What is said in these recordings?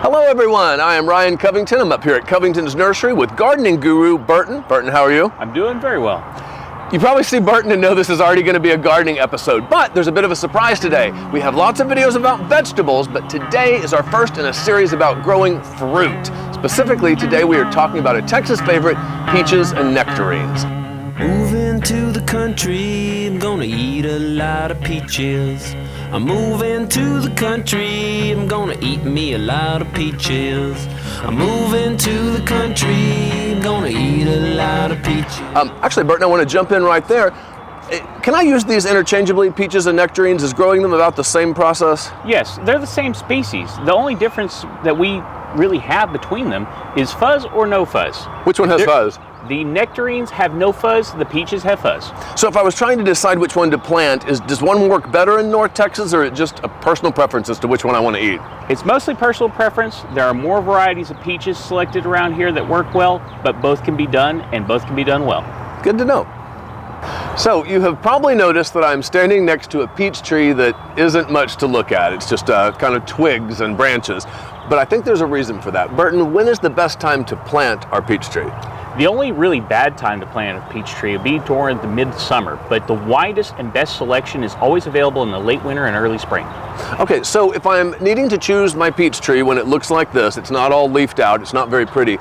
Hello everyone, I am Ryan Covington. I'm up here at Covington's Nursery with gardening guru Burton. Burton, how are you? I'm doing very well. You probably see Burton and know this is already going to be a gardening episode, but there's a bit of a surprise today. We have lots of videos about vegetables, but today is our first in a series about growing fruit. Specifically, today we are talking about a Texas favorite, peaches and nectarines. Moving to the country, I'm gonna eat a lot of peaches. I'm moving to the country, I'm gonna eat me a lot of peaches. I'm moving to the country, I'm gonna eat a lot of peaches. Actually, Burton, I want to jump in right there. Can I use these interchangeably, peaches and nectarines? Is growing them about the same process? Yes, they're the same species. The only difference that we really have between them is fuzz or no fuzz. Which one has fuzz? The nectarines have no fuzz, the peaches have fuzz. So if I was trying to decide which one to plant, does one work better in North Texas, or is it just a personal preference as to which one I want to eat? It's mostly personal preference. There are more varieties of peaches selected around here that work well, but both can be done, and both can be done well. Good to know. So you have probably noticed that I'm standing next to a peach tree that isn't much to look at. It's just kind of twigs and branches. But I think there's a reason for that. Burton, when is the best time to plant our peach tree? The only really bad time to plant a peach tree would be during the midsummer, but the widest and best selection is always available in the late winter and early spring. Okay, so if I'm needing to choose my peach tree when it looks like this, it's not all leafed out, it's not very pretty,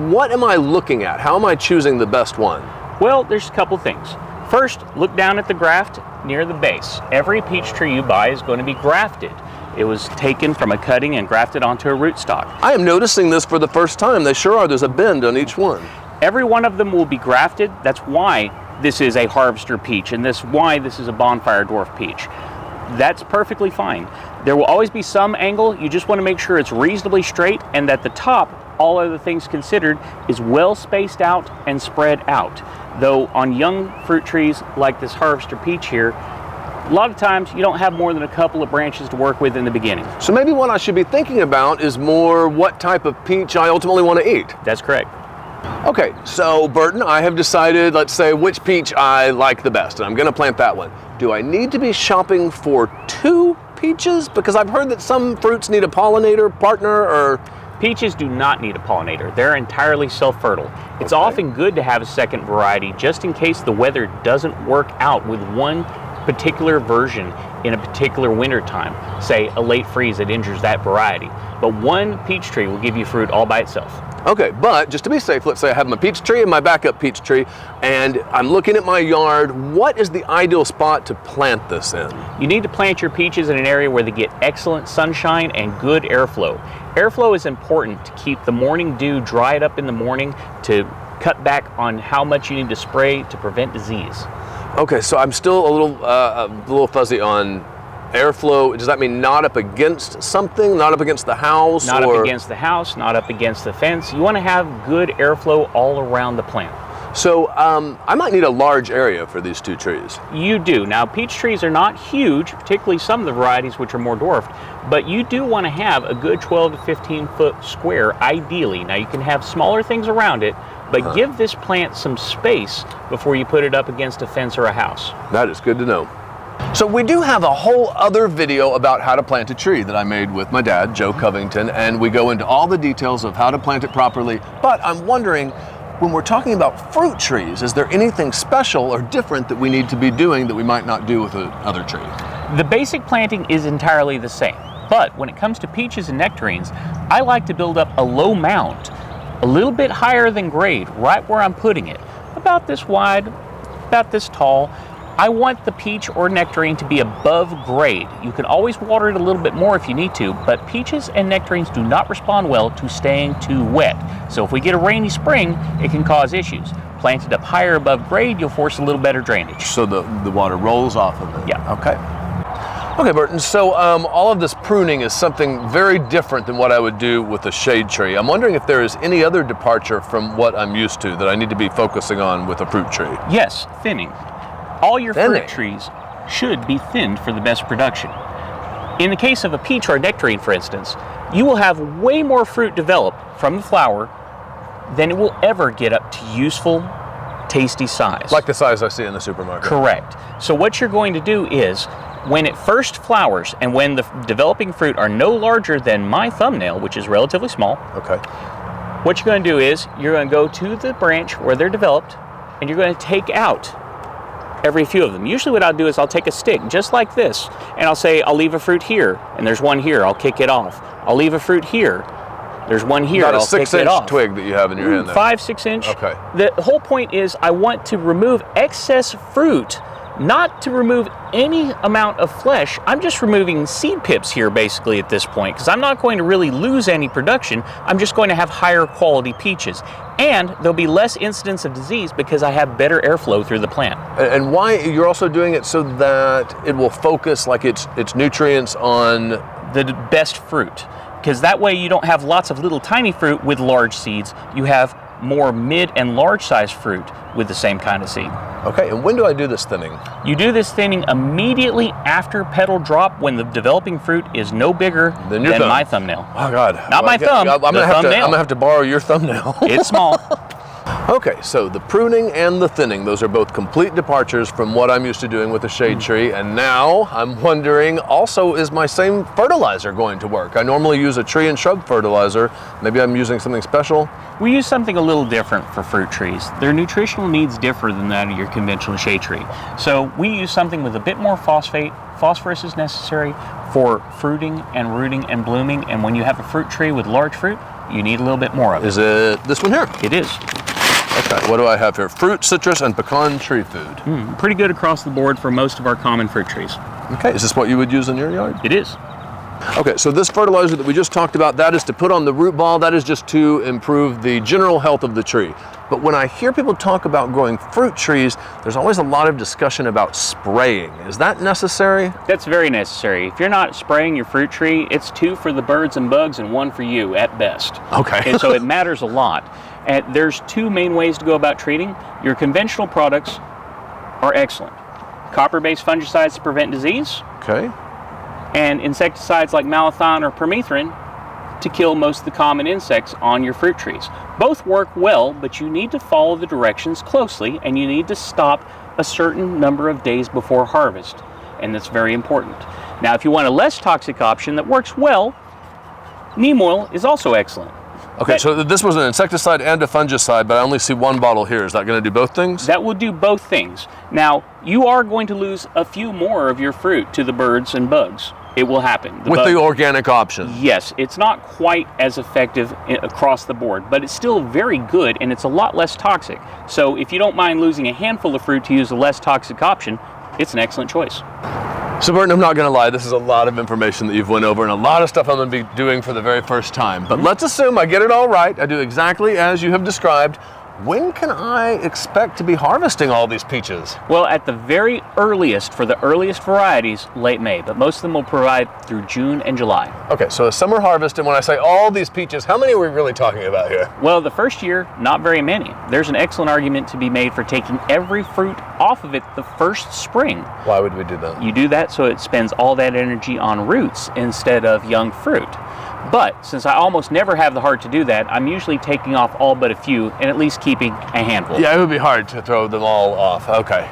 what am I looking at? How am I choosing the best one? Well, there's a couple things. First, look down at the graft near the base. Every peach tree you buy is going to be grafted. It was taken from a cutting and grafted onto a rootstock. I am noticing this for the first time. They sure are. There's a bend on each one. Every one of them will be grafted. That's why this is a harvester peach, and that's why this is a bonfire dwarf peach. That's perfectly fine. There will always be some angle. You just want to make sure it's reasonably straight, and that the top, all other things considered, is well spaced out and spread out. Though on young fruit trees like this harvester peach here, a lot of times you don't have more than a couple of branches to work with in the beginning. So maybe what I should be thinking about is more what type of peach I ultimately want to eat. That's correct. Okay, so Burton, I have decided, let's say, which peach I like the best, and I'm going to plant that one. Do I need to be shopping for two peaches? Because I've heard that some fruits need a pollinator partner, or... Peaches do not need a pollinator. They're entirely self-fertile. It's often good to have a second variety just in case the weather doesn't work out with one particular version in a particular winter time, say a late freeze that injures that variety. But one peach tree will give you fruit all by itself. Okay, but just to be safe, let's say I have my peach tree and my backup peach tree, and I'm looking at my yard. What is the ideal spot to plant this in? You need to plant your peaches in an area where they get excellent sunshine and good airflow. Airflow is important to keep the morning dew dried up in the morning, to cut back on how much you need to spray to prevent disease. Okay, so I'm still a little fuzzy on airflow. Does that mean not up against something, not up against the house? Not up against the house, not up against the fence. You want to have good airflow all around the plant. So I might need a large area for these two trees. You do. Now, peach trees are not huge, particularly some of the varieties which are more dwarfed, but you do want to have a good 12 to 15 foot square, ideally. Now, you can have smaller things around it, but give this plant some space before you put it up against a fence or a house. That is good to know. So we do have a whole other video about how to plant a tree that I made with my dad, Joe Covington, and we go into all the details of how to plant it properly. But I'm wondering, when we're talking about fruit trees, is there anything special or different that we need to be doing that we might not do with another tree? The basic planting is entirely the same, but when it comes to peaches and nectarines, I like to build up a low mound, a little bit higher than grade, right where I'm putting it, about this wide, about this tall. I want the peach or nectarine to be above grade. You can always water it a little bit more if you need to, but peaches and nectarines do not respond well to staying too wet. So if we get a rainy spring, it can cause issues. Planted up higher above grade, you'll force a little better drainage. So the water rolls off of it? Yeah. Okay. Okay, Burton, so all of this pruning is something very different than what I would do with a shade tree. I'm wondering if there is any other departure from what I'm used to that I need to be focusing on with a fruit tree. Yes, thinning. All your fruit trees should be thinned for the best production. In the case of a peach or a nectarine, for instance, you will have way more fruit develop from the flower than it will ever get up to useful, tasty size. Like the size I see in the supermarket. Correct. So what you're going to do is, When it first flowers and when the developing fruit are no larger than my thumbnail, which is relatively small, Okay. what you're going to do is you're going to go to the branch where they're developed and you're going to take out every few of them. Usually what I'll do is I'll take a stick just like this and I'll say I'll leave a fruit here and there's one here, I'll kick it off. I'll leave a fruit here, there's one here, About I'll a kick it 6-inch off. twig that you have in your hand there. 5-6 inch. Okay. The whole point is I want to remove excess fruit, not to remove any amount of flesh. I'm just removing seed pips here basically at this point because I'm not going to really lose any production. I'm just going to have higher quality peaches. And there'll be less incidence of disease because I have better airflow through the plant. And why you're also doing it so that it will focus like its nutrients on The best fruit. Because that way you don't have lots of little tiny fruit with large seeds. You have more mid and large size fruit with the same kind of seed. Okay, and when do I do this thinning? You do this thinning immediately after petal drop when the developing fruit is no bigger Than than your thumb. my thumbnail. Oh God. Not my thumb, I'm the thumbnail. gonna have to borrow your thumbnail. It's small. Okay, so the pruning and the thinning, those are both complete departures from what I'm used to doing with a shade tree. And now I'm wondering also, is my same fertilizer going to work? I normally use a tree and shrub fertilizer. Maybe I'm using something special. We use something a little different for fruit trees. Their nutritional needs differ than that of your conventional shade tree. So we use something with a bit more phosphate. Phosphorus is necessary for fruiting and rooting and blooming. And when you have a fruit tree with large fruit, you need a little bit more of it. Is it this one here? It is. Okay, what do I have here? Fruit, citrus, and pecan tree food. Pretty good across the board for most of our common fruit trees. Okay, is this what you would use in your yard? It is. Okay, so this fertilizer that we just talked about, that is to put on the root ball, that is just to improve the general health of the tree. But when I hear people talk about growing fruit trees, there's always a lot of discussion about spraying. Is that necessary? That's very necessary. If you're not spraying your fruit tree, it's 2 for the birds and bugs and 1 for you at best. Okay. And so it matters a lot. And there's 2 main ways to go about treating. Your conventional products are excellent. Copper-based fungicides to prevent disease, Okay. and insecticides like malathion or permethrin to kill most of the common insects on your fruit trees. Both work well, but you need to follow the directions closely and you need to stop a certain number of days before harvest, and that's very important. Now, if you want a less toxic option that works well, neem oil is also excellent. Okay, so this was an insecticide and a fungicide, but I only see one bottle here. Is that going to do both things? That will do both things. Now, you are going to lose a few more of your fruit to the birds and bugs. It will happen. With the organic option? Yes, it's not quite as effective across the board, but it's still very good and it's a lot less toxic. So if you don't mind losing a handful of fruit to use a less toxic option, it's an excellent choice. So Burton, I'm not going to lie, this is a lot of information that you've went over and a lot of stuff I'm going to be doing for the very first time. But let's assume I get it all right. I do exactly as you have described. When can I expect to be harvesting all these peaches? Well, at the very earliest, for the earliest varieties, late May, but most of them will provide through June and July. Okay, so a summer harvest, and when I say all these peaches, how many are we really talking about here? Well, the first year, not very many. There's an excellent argument to be made for taking every fruit off of it the first spring. Why would we do that? You do that so it spends all that energy on roots instead of young fruit. But since I almost never have the heart to do that, I'm usually taking off all but a few and at least keeping a handful. Yeah, it would be hard to throw them all off. Okay.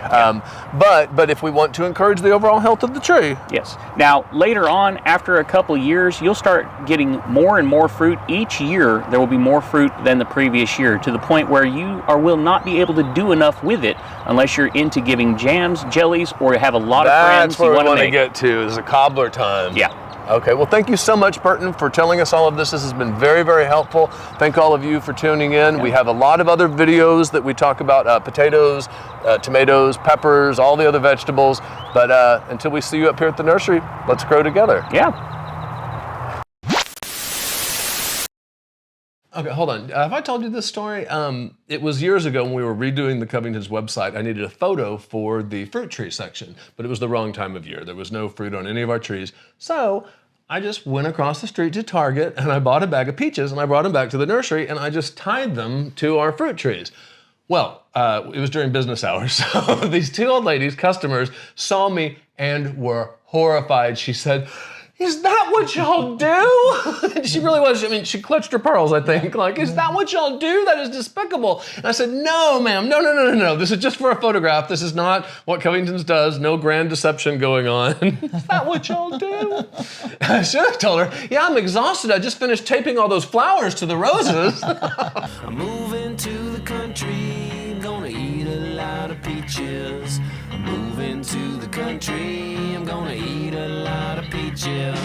But if we want to encourage the overall health of the tree. Yes. Now, later on, after a couple years, you'll start getting more and more fruit. Each year, there will be more fruit than the previous year, to the point where you will not be able to do enough with it unless you're into giving jams, jellies, or have a lot of friends That's where you we want to make. get to, is a cobbler time. Yeah. Okay, well, thank you so much, Burton, for telling us all of this. This has been very, very helpful. Thank all of you for tuning in. We have a lot of other videos that we talk about potatoes, tomatoes, peppers, all the other vegetables. But until we see you up here at the nursery, let's grow together. Yeah. Okay, hold on. Have I told you this story? It was years ago when we were redoing the Covington's website. I needed a photo for the fruit tree section, but it was the wrong time of year. There was no fruit on any of our trees. So I just went across the street to Target and I bought a bag of peaches and I brought them back to the nursery and I just tied them to our fruit trees. Well, it was during business hours. So these 2 old ladies, customers, saw me and were horrified. She said, is that what y'all do? She really was. I mean, she clutched her pearls, I think. Like, is that what y'all do? That is despicable. And I said, no, ma'am. No. This is just for a photograph. This is not what Covington's does. No grand deception going on. Is that what y'all do? I should have told her, yeah, I'm exhausted. I just finished taping all those flowers to the roses. I'm moving to the country, I'm gonna eat a lot of peaches. I'm moving to the country, I'm gonna eat a lot of peaches.